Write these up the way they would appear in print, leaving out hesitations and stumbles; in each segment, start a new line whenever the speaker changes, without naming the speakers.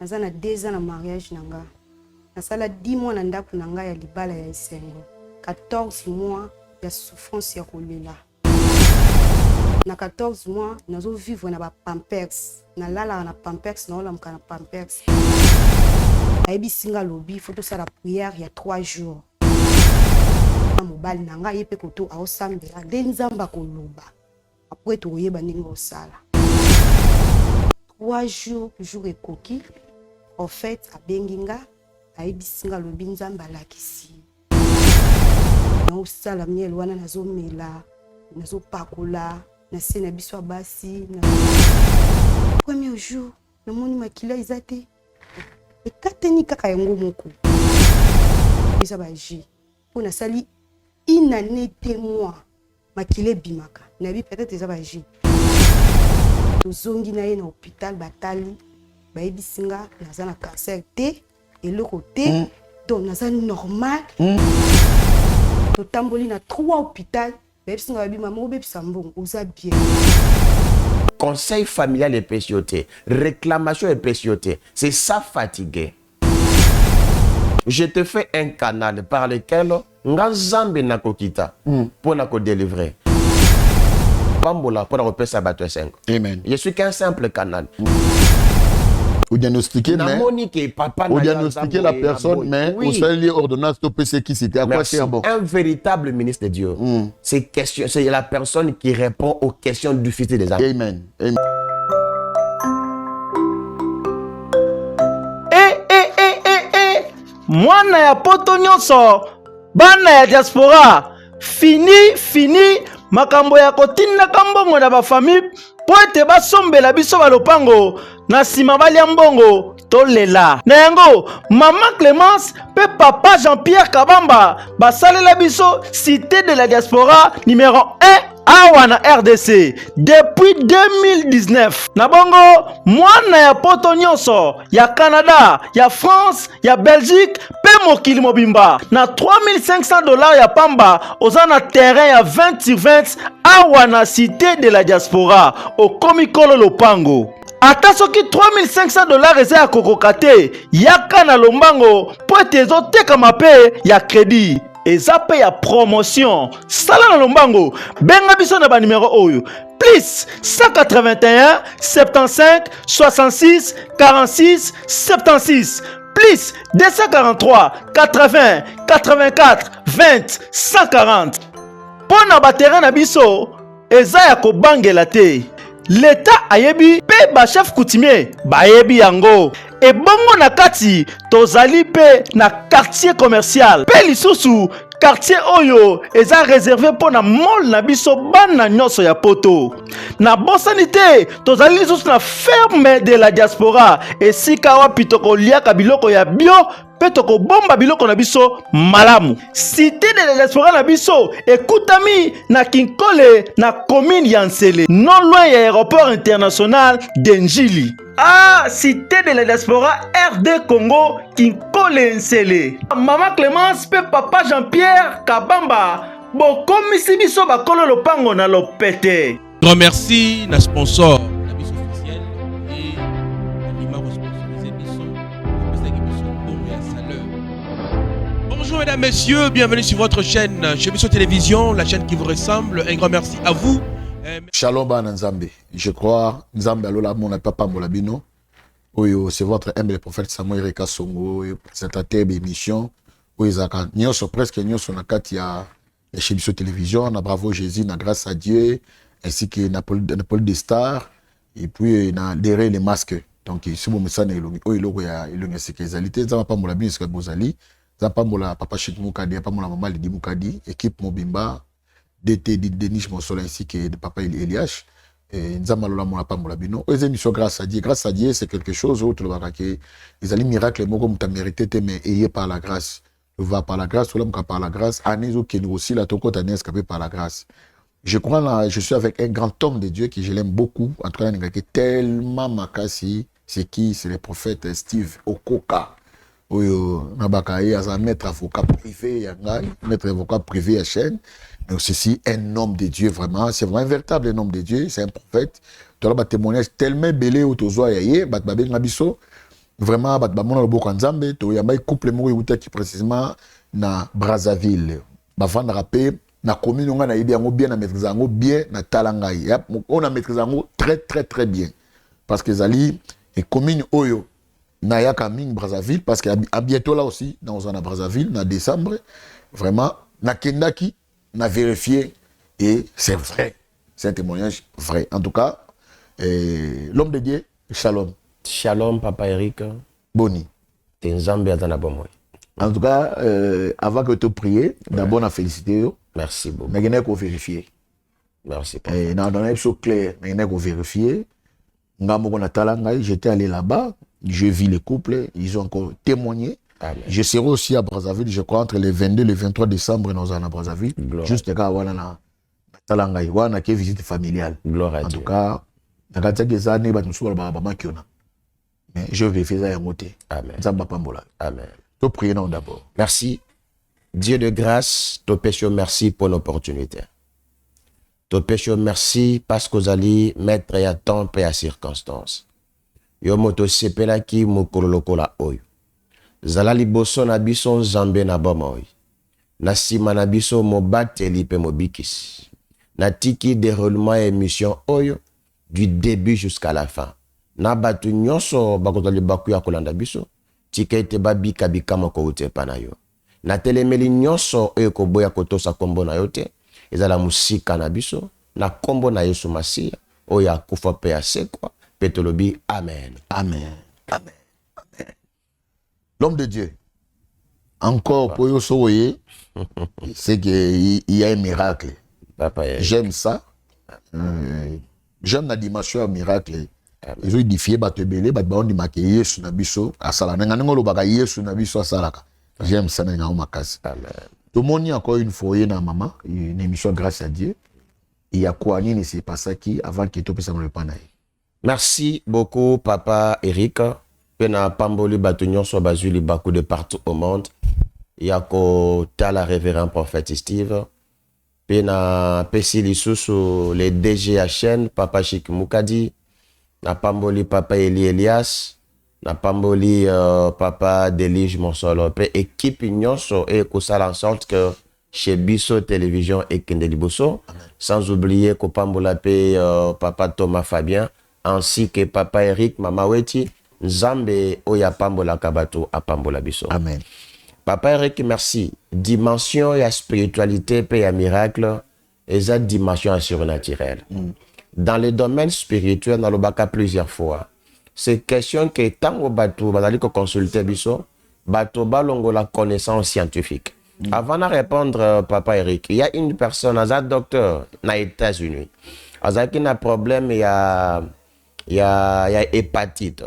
naza na 2 ans na mariage nanga. Nasala 10 mois na ndako nanga ya libala ya esengo. 14 mois ya souffrance ya kolela. Na 14 mois nazo vivre na ba pampers. Na lala na pampers na olamka na pampers. Aibi singa lobi faut ça la prière il y a 3 jours. Mobali nanga yepe koto a osambela denzamba koloba. Après to yeba ningo osala. 3 jours jour ekoki. En fait a benginga aibi singa lobi nzamba lakisi. Na osala miel wana nazo mela, nazo pakola, na sena biso basi na premier jour na moni makila izate. Et kateni kaka yango moko. Eza ba ji. Pona sali une année témoin makile bimaka. Na bi peut-être eza ba ji. Tozongi na ye na hôpital batali. Ba ebisinga naza na cancer te et le côté donc naza normal. Totamboli na 3 hôpitaux. Ba ebisinga ba bima mo bebisa mbongo oza bien.
Conseil familial et pécioté, réclamation et pécioté, c'est ça fatigué. Je te fais un canal par lequel Ngazambe na kokita pour na ko délivrer. Pambola pour na repasser sabato 5.
Amen.
Je suis qu'un simple canal.
Ou diagnostiquer, mais
ou
diagnostiquer la personne, mais
oui.
au seul lieu ordonnance to PC qui c'était à quoi c'est bon.
Un véritable ministre de Dieu. C'est la personne qui répond aux questions du futur des hommes.
Amen. Amen.
Mwana ya poto nyonso bana ya diaspora fini makambo ya kotinda kambongo na ba famille po ete basombela biso balopango na sima balia mbongo tolela na yango mama Clémence pe papa Jean-Pierre Kabamba basalela biso cité de la diaspora numéro 1 awa na RDC depuis 2019 na bongo mwana ya poto nyonso ya Canada ya France ya Belgique pe mokili mobimba na $3500 ya pamba oza na terrain ya 20/20 awa na cité de la diaspora au komikolo lopango. Ata soki $3500 eza ya kokoka te yaka na lombango po ete ezotekama pe ya crédit eza pe ya promotion sala na lombango benga biso na ba numéro oyo plus 181 75 66 46 76 plus 243 80 84 20 140 pona ba terrain na biso eza ya kobangela te. L'État ayebi pe ba chef coutumier bayebi yango et bongo na kati tozali pe na quartier commercial pe lisusu quartier oyo eza réservé pour na mall na biso bana nyonso ya poto na bosanité tozali lisusu na ferme de la diaspora esika wapi tokoliaka biloko ya bio pe tokobomba biloko na biso malamu. Cité de la diaspora na biso ekutami na Kinkole na commune ya Nsele non loin ya aéroport international d'Enjili. Ah, cité de la diaspora RD Congo Kinkole Nsele. Mama Clémence pe papa Jean-Pierre Kabamba bokomisi biso bakolo lopango na lopete.
Remercie na sponsor na biso officiel et numéro sponsorisé biso Bonjour mesdames, messieurs, bienvenue sur votre chaîne chez Biso Télévision, la chaîne qui vous ressemble. Un grand merci à vous.
Shalom Bana Nzambe. Je crois Nzambe alola mon papa Molabino. Oyo c'est votre humble prophète Samuel Reka Songo, présentateur d'émission. Oyo zaka nyoso presque nyoso na kati ya chez Biso Télévision, na bravo Jésus, na grâce à Dieu, ainsi que Napoli des stars et puis na derrière les masques. Donc c'est bon message na ilongi. Oyo logo ya ilongi sécurité. Nzamba pa Molabino c'est bozali. Nzamba mola papa Chik Mukadi, pa mola maman Lidi Mukadi, équipe Mobimba. DT Denis Monsola ainsi que de papa Eliash et Nzamalola mon papa Molabino. Aux émissions grâce à Dieu c'est quelque chose autre que les alliés miracles mo comme tu mérité mais ayé par la grâce. Le va par la grâce ou l'homme par la grâce anézo qui nous aussi la toko tane escapé par la grâce. Je crois là je suis avec un grand homme de Dieu qui je l'aime beaucoup en tout cas il est tellement makasi c'est qui c'est le prophète Steve Okoka. Oyo nabakaye as un maître avocat privé yanga maître avocat privé à chaîne. Mais ceci un homme de Dieu vraiment, c'est vraiment un véritable homme de Dieu, c'est un prophète. Tu as un témoignage tellement belé au tozo yaye, bat babé ngabiso. vraiment bat ba mona loboko nzambe to yamba couple moko yuta qui précisément na Brazzaville ba vanda rapé na commune nga na yebi yango bien na maîtrise yango bien na talanga ya on a maîtrise yango très bien parce que zali et commune oyo na yaka ming Brazzaville parce que à bientôt là aussi dans un Brazzaville na décembre vraiment na kendaki na vérifié et c'est vrai c'est un témoignage vrai en tout cas l'homme de Dieu shalom.
Shalom, Papa Eric.
Boni.
T'es Nzambe atana bomoy.
En tout cas, avant que tu pries, d'abord, on a félicité.
Merci beaucoup.
Mais il y a qu'on vérifier.
Merci.
Et dans un épisode clair, mais il y a qu'on vérifier. J'étais allé là-bas, je vis les couples, ils ont encore témoigné.
Amen.
Je serai aussi à Brazzaville, je crois, entre le 22 et le 23 décembre, nous allons à Brazzaville.
Gloire.
Juste là, on a Talanga, on a une visite familiale.
Gloire à Dieu.
En tout cas, dans quelques années, mais je vais faire ça à côté.
Amen. Amen.
Tu pries d'abord.
Merci. Dieu de grâce, te péché merci pour l'opportunité. Te péché merci parce que vous allez mettre à temps et à circonstance. Yo moto sepela ki mokolokola oyo. Zala liboso na biso Nzambe na bomoy. Na sima na biso mobateli pe mobikisi. Na tiki déroulement émission oyo du début jusqu'à la fin. Na batu nyonso bakozali baku ya kolanda biso tika ete babika bikama ko ute panayo na telemeli nyonso oyo koboya kotosa kombo na yo te ezala musika na biso na kombo na Yesu Masiya oyo akufa pe asekwa pe tolobi amen.
Amen. Amen. Amen. L'homme de Dieu encore pour yo soye c'est qu'il y a un miracle.
Papa,
j'aime ça. J'aime la dimension miracle. Ils ont édifié batebele batbaondi make Yesu na biso asala nga ngolo baka Yesu na biso asalaka. J'aime ça na makasi.
Amen.
Tout le monde encore une fois na maman une émission grâce à Dieu. Il y a quoi ni c'est pas ça qui avant que tout puisse le panaï.
Merci beaucoup Papa Eric. Pena pamboli batunyon so bazuli baku de partout au monde. Il y a ko tala révérend prophète Steve. Pena pesi lisusu les DGHN Papa Chik Mukadi. Na pamboli Papa Eli Elias, na pamboli Papa Delige Monsolo, pe équipe nyonso et kosala en sorte que chez Bisso Télévision et Kendeliboso, sans oublier ko pambola pe Papa Thomas Fabien, ainsi que Papa Eric Mama Weti, Nzambe oya pambola kabato a pambola biso.
Amen.
Papa Eric, merci. Dimension et spiritualité pe ya miracle, et cette dimension surnaturelle. Dans le domaine spirituel, dans le baka plusieurs fois. C'est question que tant au bateau, bazali ko consulter biso, bateau balongo la connaissance scientifique. Avant de répondre, Papa Eric, il y a une personne, un docteur, aux États-Unis. Il y a un problème, il y a hépatite.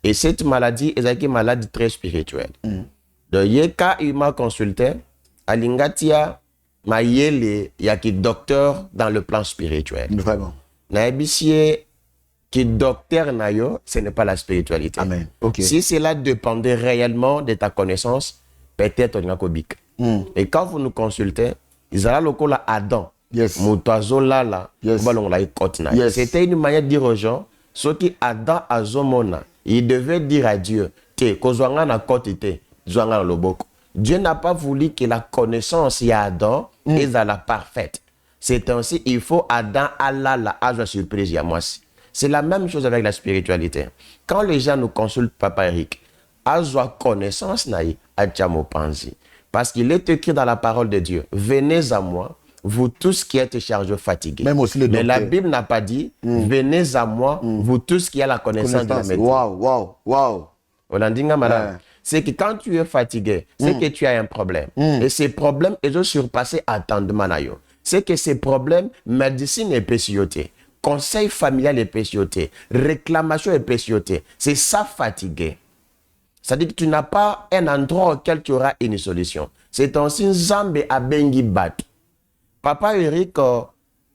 Et cette maladie est une maladie très spirituelle. Donc, il m'a consulté, à l'Ingatia, ma yele ya ki docteur dans le plan spirituel.
Vraiment.
Na ebisie ki docteur na yo, ce n'est pas la spiritualité.
Amen. Okay.
Si cela dépendait réellement de ta connaissance, peut-être on y a kobik. Et quand vous nous consultez, ils ont lokola Adam.
Yes.
Moutazo lala.
Yes.
Yes. C'était une manière de dire aux gens, ce qui Adam azomona, il devait dire à Dieu, te kozwanga na kote te, zwanga na loboko. Dieu n'a pas voulu que la connaissance y a Adam est à la parfaite. C'est ainsi, il faut Adam Allah la à surprise y a moi. C'est la même chose avec la spiritualité. Quand les gens nous consultent, Papa Eric, azwa connaissance naï à Panzi. Parce qu'il est écrit dans la parole de Dieu, venez à moi, vous tous qui êtes chargés fatigués.
Même aussi les
mais la
docteurs.
Bible n'a pas dit, venez à moi, vous tous qui avez la connaissance de la médecine.
Waouh.
Olandinga malade. C'est que quand tu es fatigué, c'est que tu as un problème. Et ces problèmes, ils ont surpassé attendement. C'est que ces problèmes, médecine et pécioté, conseil familial et pécioté, réclamation et pécioté, c'est ça fatigué. C'est-à-dire que tu n'as pas un endroit auquel tu auras une solution. C'est ainsi Nzambe à Bengi Bat. Papa Eric,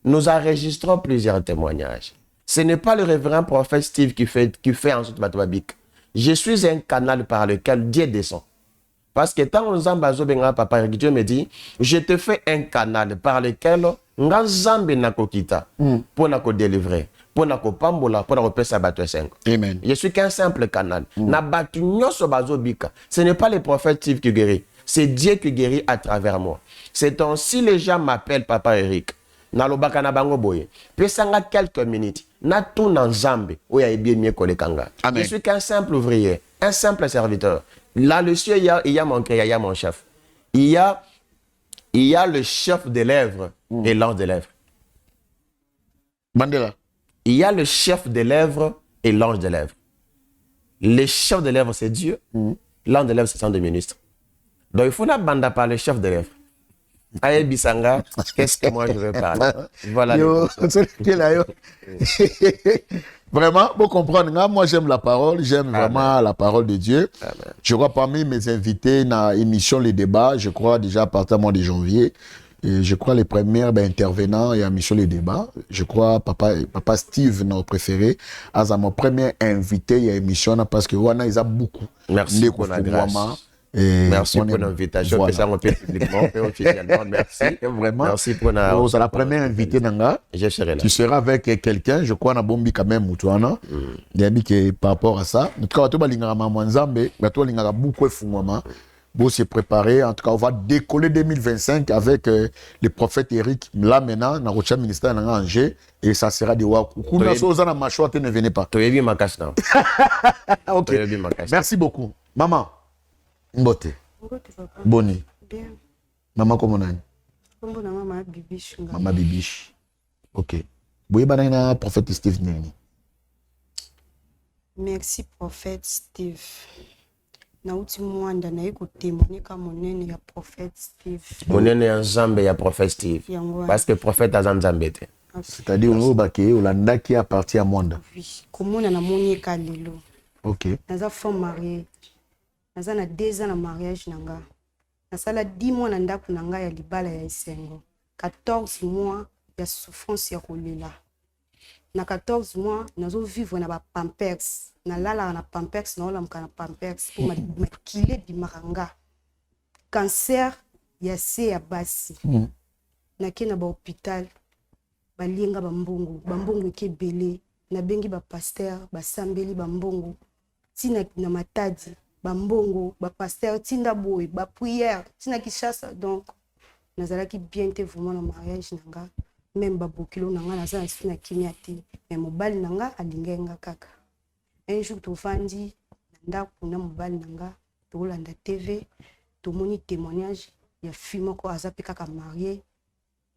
nous enregistrons plusieurs témoignages. Ce n'est pas le révérend prophète Steve qui fait ensuite Batouabik. Je suis un canal par lequel Dieu descend. Parce que tant que Papa Eric, Dieu me dit, je te fais un canal par lequel Nzambe na kokita pour na ko délivrer. pour na kopambola pour na kopesa bato 5.
Amen.
Je suis qu'un simple canal. Na batu nyoso bazobika. Ce n'est pas les prophètes Steve qui guérit. C'est Dieu qui guérit à travers moi. C'est ainsi les gens m'appellent Papa Eric. Na lobaka na bango boye. Pesanga quelques minutes. Na tout na Nzambe. Oya ebie mie kolekanga.
Amen.
Je suis qu'un simple ouvrier, un simple serviteur. Là le ciel il y a mon cœur, il y a mon chef. Il y a le chef des lèvres et l'ange des lèvres.
Mandela.
Il y a le chef des lèvres et l'ange des lèvres. Le chef des lèvres, c'est Dieu. L'ange des lèvres, c'est son de ministre. Donc, il faut la bande par le chef des lèvres. Aye Bisanga, qu'est-ce que moi je veux parler? Voilà.
Yo, vraiment, pour comprendre, moi j'aime la parole, j'aime vraiment la parole de Dieu.
Amen.
Je crois parmi mes invités dans l'émission Les Débats, je crois déjà à partir du mois de janvier, et je crois les premiers intervenants et à l'émission Les Débats, je crois papa Steve, notre préféré, à mon premier invité à l'émission parce que Wana ils a beaucoup.
Merci pour la grâce. Merci pour l'invitation.
Voilà.
Ça, on peut publiquement, on peut officiellement. Merci.
Vraiment.
Merci pour la.
Oh, c'est la première invitée Nanga.
Je serai là.
Tu seras avec quelqu'un, je crois, na bombi quand même, Moutouana. Il y a dit que par rapport à ça, en tout cas, tu vas lingara beaucoup de Bon, c'est préparé. En tout cas, on va décoller 2025 avec le prophète Eric. Là, maintenant, dans le ministère de Angers, et ça sera des Wakou. Kuna soza na machwa, ne venez pas.
Tu es bien ma cache, non?
Ok.
Tu es bien ma cache.
Merci beaucoup. Maman, Mbote,
Ngote papa.
Boni.
Bien.
Maman, comment on
Kombo na mama Bibish nga.
Maman Bibiche. Ok. Boye banana prophète Steve Neni.
Merci prophète Steve. Nauti mwanda na eko témoigner ka monene ya prophète Steve.
Monene ya Nzambe ya prophète Steve.
Yango.
Parce que prophète a Nzambe te.
C'est-à-dire, on va baquer, on l'a qui appartient à monde.
Oui. Komona na moni ka lelo.
Ok.
Naza femme mariée. Naza na 2 ans na mariage nanga. Nasala 10 mois na ndako nanga ya libala ya esengo. 14 mois ya souffrance ya kolela. Na 14 mois nazo vivre na ba pampers. Na lala na pampers na olamka na pampers pour ma kile bimaranga. Cancer ya se ya basi. Na ke na ba hôpital balinga bambongo ekebele na bengi ba pasteur basambeli bambongo tina na matadi bambongo ba pasteur tinda boy ba prière tina kishasa. Donc nazalaki bien te vraiment na mariage nanga même ba bokilo nanga nazala na kimia te mais mobali nanga alingenga kaka. Un jour tovandi ndako na mobali nanga tolanda TV tomoni témoignage ya fille moko azape kaka marié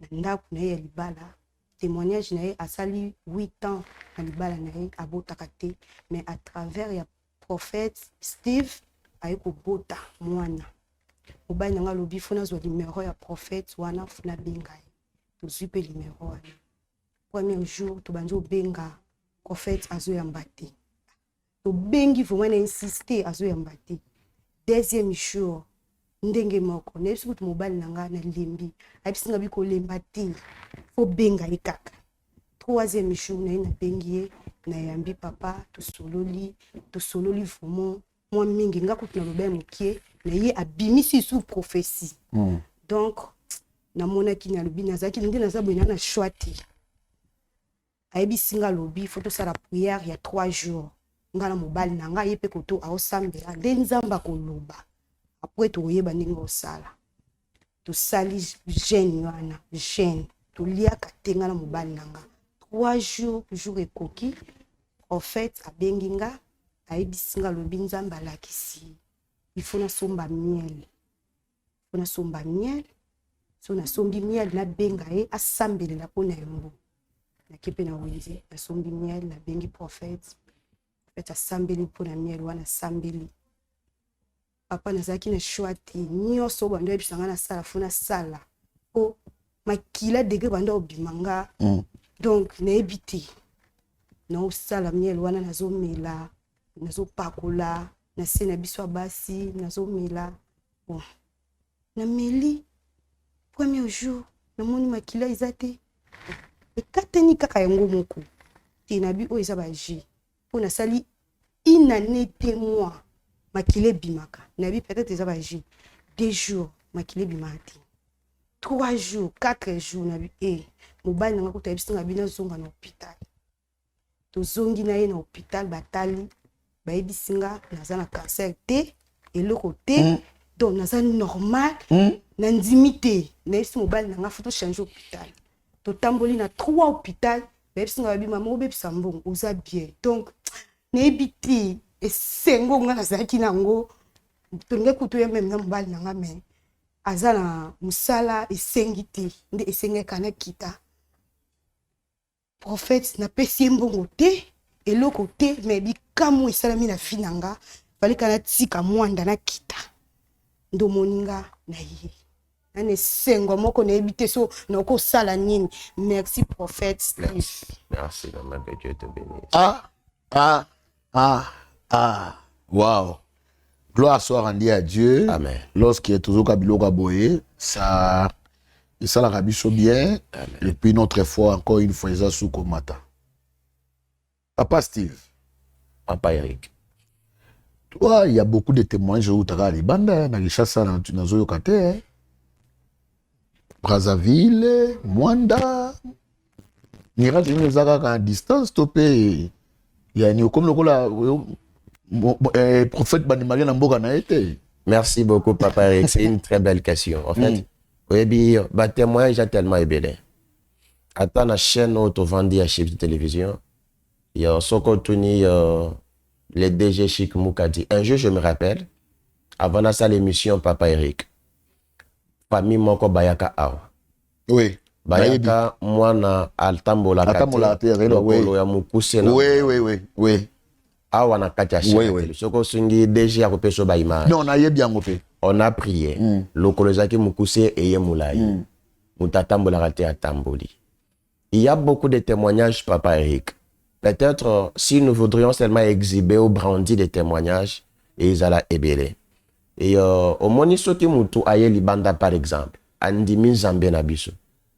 na ndako na ya libala. Témoignage na ye asali 8 ans na libala na ye abotaka te mais à travers ya prophète Steve ayeko bota mwana mobali nanga lobi fona zwa numéro ya prophète wana fona benga ye tozwi pe numéro wana. Premier jour tobandi obenga prophète azoyamba te tobengi vraiment na insister azoyamba te. Deuxième jour ndenge moko na yesu kutu mobali nanga na lembi abisinga biko lemba te fo benga ye kaka. Troisième jour na ye na bengi ye na yambi papa tosololi vraiment mwa mingi nga kutu na loba mokie na ye abimisi sous prophétie. Donc na monaki na lobi nazaki nde naza boye na choix te ayebisinga lobi faut tosala prière ya 3 jours nga na mobali nanga ye pe koto aosambela nde nzamba koloba. Après toyeba ndenge osala tosali jeune wana jeune toliaka te nga na mobali nanga 3 jours jour ekoki prophète abengi nga ayebisinga lobi nzambe alakisi il faut nasomba miel so nasombi miel nabenga ye asambelela mpo na yango nake mpe na wenze nasombi miel nabengi prophète asambeli mpo na miel wana asambeli papa nazalaki na choix te nyonso bando yebisanga na sala fona sala po makila degré bando obimanga. Donc nayebi te na osala miel wana nazomela nazopakola na se na biso basi nazomela. Bon na meli premier jour namoni makila eza te ekatani kaka yango moko te na bi oyo eza baji po nasali inane te mois makile bimaka na bi peut-être eza baji 2 jours makile bimaka te 3 jours 4 jours na bi mobali nanga kuta bisinga bina zonga na hôpital tozongi na ye na hôpital batali bayebisi nga naza na cancer te eloko te donc naza normal na ndimi te nayebisi mobali na nga fo tochange hôpital totamboli na 3 hôpital bayebisi nga babima moko bebisa mbongo oza bien donc nayebi te esengo nga nazalaki nango tolingai kutu ye meme na mobali na nga me aza na mosala esengi te nde esengeka na kita prophète napesi ye mbongo te eloko te me bikamu esalami na vi na nga baleka natika mwanda na kita ndomoni nga na ye nani esengo moko nayebi te so nakosala nini. Merci prophète.
Merci maman, que Dieu te bénisse.
Wow. Gloire soit rendue à Dieu.
Amen.
Lorsqu'il est toujours Kabiloka Boé, ça la rabisso bien.
Amen.
Et puis notre foi, encore une fois, ça sous Komata. Papa Steve.
Papa Eric.
Toi, il y a beaucoup de témoignages où tu as les bandes, dans Zoyokate, Brazzaville, Mwanda. Nira, tu nous as à distance, topé. Il y a une comme le prophète Banimari Namboga na été.
Merci beaucoup, Papa Eric. C'est une très belle question. En fait, oui, bah, témoignage j'ai tellement ébélé. Attends, la chaîne où tu vendis à chef de télévision, il y a Soko Tuni, le DG Chic Moukadi. Un jour, je me rappelle, avant la salle émission, Papa Eric, famille Moko Bayaka Awa.
Oui.
Bayaka, moi, na Altambola
Kate,
Lokolo ya Mukuse.
Oui.
Awa na Katia Chic. Soko Sungi, DG a coupé sur Baïma.
Non, on a eu bien coupé.
On a prié. Lokolo Zaki Mukuse et Yemoulaï. Mutatambola Rate à Tamboli. Il y a beaucoup de témoignages, Papa Eric. Peut-être, si nous voudrions seulement exhiber ou brandir des témoignages, et ils allaient ébélé. Et au Monisoki Moutou Aye Libanda, par exemple, Andimi Zambé Nabiso.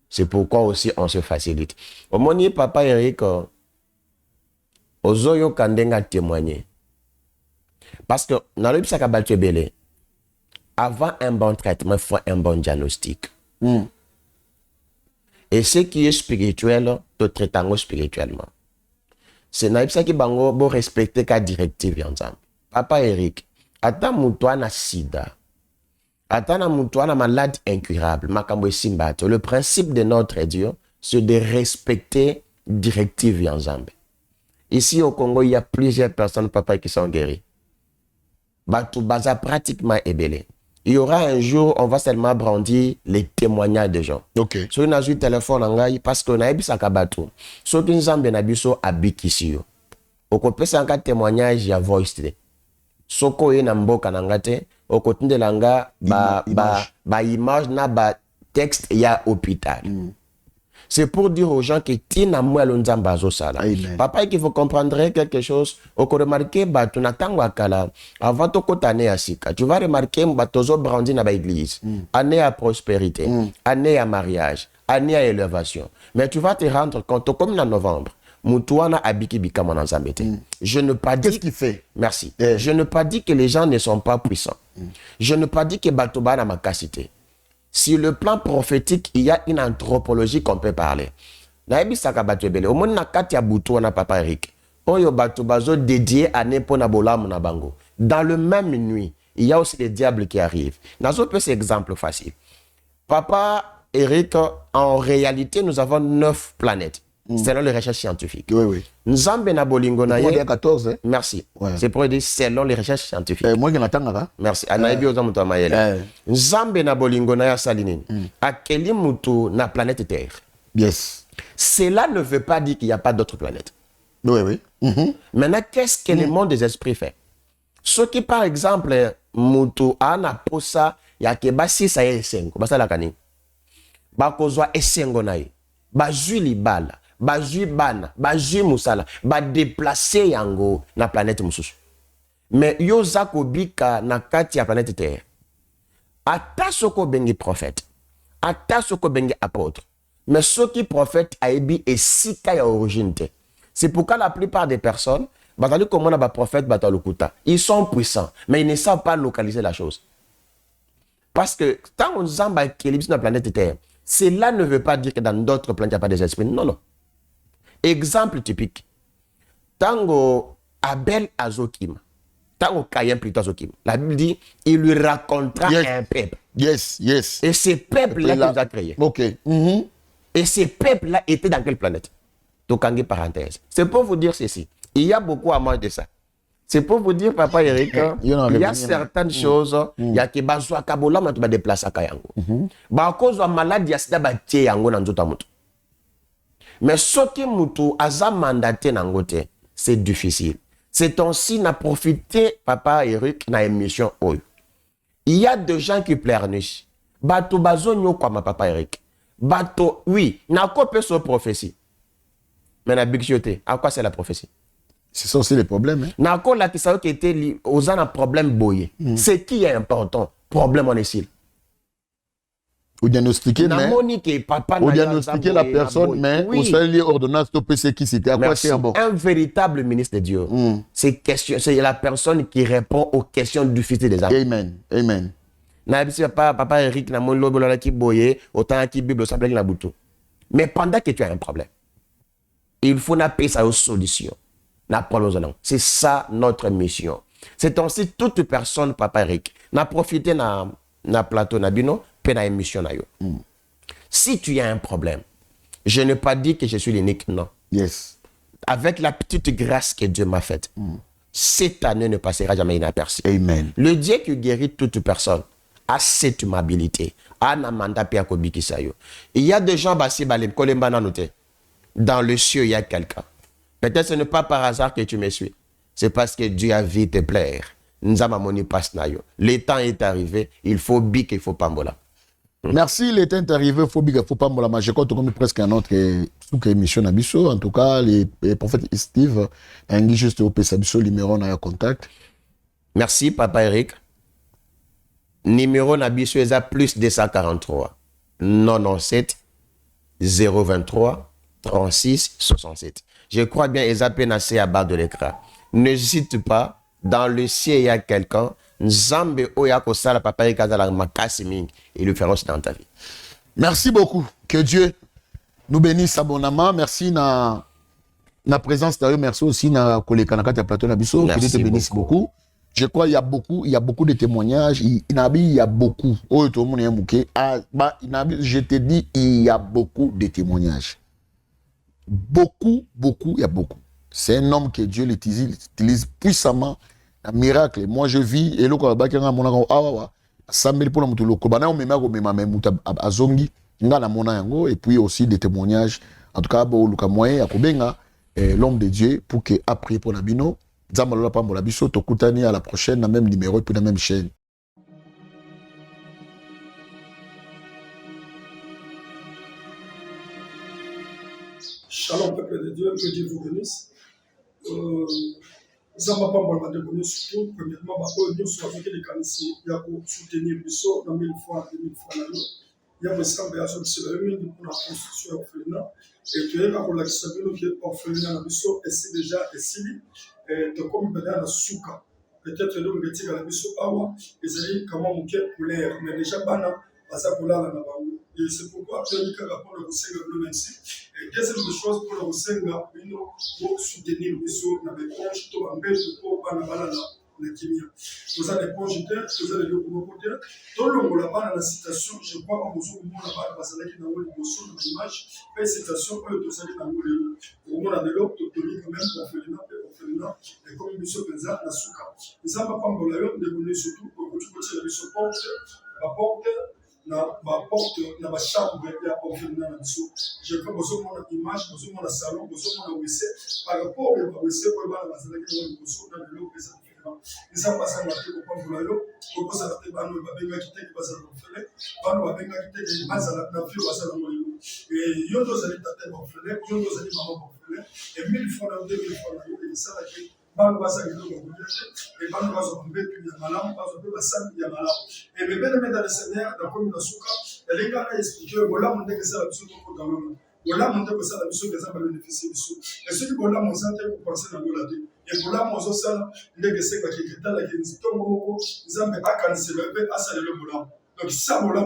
C'est pourquoi aussi on se facilite. Au Moni, Papa Eric, Ozoyo Kandenga témoigné. Parce que, dans le Psakabaltu ébélé, avant un bon traitement, il faut un bon diagnostic. Et ce qui est spirituel, te traitant spirituellement. C'est naïpsa qui bango bo respecter ka directive ensemble. Papa Eric, ata mutwa na sida. Ata na mutwa na malade incurable, makambo simbato. Le principe de notre Dieu, c'est de respecter directive ensemble. Ici au Congo, il y a plusieurs personnes, papa, qui sont guéries. Batou baza pratiquement ébélé. Il y aura un jour, on va seulement brandir les témoignages des gens.
Ok.
So, on a eu téléphone en gaï parce qu'on a eu ça kabatou. So, qui nous a biso habite ici. Au côté de un témoignage, il y a voice. So, ko y namboka nangate. Au côté de l'anga, ba image na ba texte, il y a hôpital. C'est pour dire aux gens que tina mouel nzambazo sala. Papa, il faut comprendre quelque chose. Au cours remarquer, tu n'attends pas avant de côté à Sika. Tu vas remarquer, tu brandi na ba église. Année à prospérité, année à mariage, année à élévation. Mais tu vas te rendre compte, comme en novembre, Moutouana abiki bika mon enzambete. Je ne pas dit.
Qu'est-ce qu'il fait?
Merci. Je ne pas dit que les gens ne sont pas puissants. Je ne pas dit que Batoba n'a ma capacité. Sur le plan prophétique, il y a une anthropologie qu'on peut parler. Naebi sakabatu ebele. Au monde na kati ya butu na Papa Eric. Oyo batu bazo dédié à nepona bolam na bango. Dans le même nuit, il y a aussi les diables qui arrivent. Nazo peut c'est exemple facile. Papa Eric, en réalité, nous avons 9 planètes. Selon les recherches scientifiques.
Oui.
Nzambe na bolingo na
Il y a 14. Hein?
Merci.
Ouais.
C'est pour dire selon les recherches scientifiques.
Moi, je n'attends.
Merci. Anaebi ozamuto mayele. Nzambe na bolingo na ya salinini. Akeli mutu na planète Terre.
Yes.
Cela ne veut pas dire qu'il n'y a pas d'autres planètes.
Oui.
Maintenant, qu'est-ce que le monde des esprits fait? Ce qui, par exemple, mutu ana posa ya keba sisa ye esengo. Basa la kani. Bakozwa esengo na ye. Bazui libala. Bazui bana, bazui musala, ba déplacer yango na planète mususu. Mais yo zako bika na kati ya planète Terre. Ata soko bengi prophète, ata soko bengi apôtre. Mais ce qui prophète aibi et sika ya origine te. C'est pourquoi la plupart des personnes, batali comme on a ba prophète batalukuta, ils sont puissants, mais ils ne savent pas localiser la chose. Parce que tant on zamba kelibis na planète Terre, cela ne veut pas dire que dans d'autres planètes il n'y a pas des esprits. Non. Exemple typique. Tango Abel Azokim, Tango Caïn plutôt Azokim, la Bible dit, il lui racontera un peuple.
Yes.
Et ce peuple-là qu'il a créé.
Ok.
Et ces peuples-là étaient dans quelle planète? Tokangi parenthèse. C'est pour vous dire ceci. Il y a beaucoup à moins de ça. C'est pour vous dire, Papa Eric, il y a certaines choses, il y a qui bazwa kabola mais tu vas déplacer à Kayango. Ba cause de maladie, c'est d'abord tié yango dans tout mutu. Mais ce qui mutu aza mandaté nangote, c'est difficile. C'est ainsi n'a profité, Papa Eric, na émission oyo. Il y a des gens qui pleurnichent. Bato bazo nyo kwa ma Papa Eric. Bato, oui, n'a copé sur prophétie. Mais na big joté, à quoi c'est la prophétie?
C'est ça aussi les problèmes.
Nako la qui savait qui était aux un problème boyé. C'est qui est important? Problème en ici.
Ou diagnostiquer, mais ou diagnostiquer la personne, mais ou faire les ordonnances au PC qui c'était à quoi c'est bon.
Un véritable ministre de Dieu. C'est la personne qui répond aux questions difficiles des âmes.
Amen. Amen.
Papa Eric na mon lobo la qui boyé, autant qui Bible ça blague la boutou. Mais pendant que tu as un problème, il faut n'appeler ça aux solutions. C'est ça notre mission. C'est ainsi toute personne, Papa Eric, n'a profité na plateau na bino, pe na émission na yo. Si tu as un problème, je n'ai pas dit que je suis l'unique, non.
Yes.
Avec la petite grâce que Dieu m'a faite, cette année ne passera jamais inaperçue.
Amen.
Le Dieu qui guérit toute personne a cette humilité. Il y a des gens, dans le cieux, il y a quelqu'un. Peut-être ce n'est pas par hasard que tu me suis. C'est parce que Dieu a vu te plaire. Le temps est arrivé. Il faut bic, il faut pambola.
Merci, le temps est arrivé. Il faut bic, il faut pambola. Mais je compte comme presque un autre émission Nabiso. En tout cas, les prophètes Steve, un juste au Sabiso, numéro on a contact.
Merci, Papa Eric. Numéro Nabiso est à plus 243 97 023 36 67. Je crois bien Esape Nassé à bas de l'écran. N'hésite pas, dans le ciel il y a quelqu'un, Nzambe Oyako Sala Papa Ekazala Makasiming, et le faire aussi dans ta vie.
Merci beaucoup. Que Dieu nous bénisse abondamment. Merci na présence d'ailleurs. Merci aussi na collègue Kanakata Plateau Nabiso. Que Dieu te bénisse beaucoup. Je crois qu'il y a beaucoup de témoignages. Il y a beaucoup. Je te dis, il y a beaucoup de témoignages. Beaucoup, il y a beaucoup. C'est un homme que Dieu utilise puissamment. Un miracle. Moi, je vis. Et puis aussi des témoignages. En tout cas, l'homme de Dieu pour qu'il a prié pour Nabino. Zamalola Pambola Biso, Tokutani à la prochaine, dans le même numéro et puis dans la même chaîne.
Shalom, peuple de Dieu, que Dieu vous bénisse. Zamba Pambola de bonheur surtout, premièrement, nous sommes avec les canisiers, il y a pour soutenir Biso dans 1000 fois, 2000 fois l'année. Il y a des sambéations sur le mine pour la construction orphelinat. Et tu es là pour la discipline qui est orphelinat dans Biso, et c'est déjà ici. De comme à la souka. Peut-être que l'homme est à la biso awa, et c'est comment on peut couleur, mais déjà bana, à sa couleur là bas. Et c'est pourquoi tu as dit que pour le Rosenga bleu merci. Et deuxième chose pour le Rosenga, pour soutenir le biso, na éponge, tout en bête pour bana bana la kimia. Vous avez épongeteur, vous avez le comoteur. Tout le monde là-bas dans la citation, je crois qu'on vous ouvre là-bas parce que dans le bosso de l'image, pas citation, pas le dossier dans le au monde de l'autre, tu dis quand même orphelinat, et comme Biso Penza, la souka. Ils ont pas de donner surtout pour que tu puisses la Biso porte, na ba chambre ya orphelinat na Biso. Je crois que vous avez une image, vous avez un salon, vous avez un WC, par rapport au WC, pour voir la salle qui est dans le bosso, dans le lot, ils ont passé à la tête au point pour l'eau, pour que ça ne soit pas nous, qui était passé à l'orphelin, pas nous, qui était passé à la fille, passé à l'orphelin. Et il y a deux années à tête orphelin, il y a deux années maman orphelin, et 1000 fois dans 2000 fois dans l'eau, et ça, et nous va s'arrêter au bout et nous va se tomber, puis il y a malade, parce que la salle, il y a malade. Et mes belles dans le Seigneur, dans le Souka, et les gars, expliqué, voilà, on dit que ça, la mission pour quand même. Voilà, on dit que ça, la mission, que ça va bénéficier du sou. Et ceux qui vont là, mon santé, pour penser dans l'eau, la vie. Et voilà, mon social, il y a des gens qui sont dans la qui sont dans le monde, ils ont mis à cancer, à ça, le boulot. Donc, ça, voilà,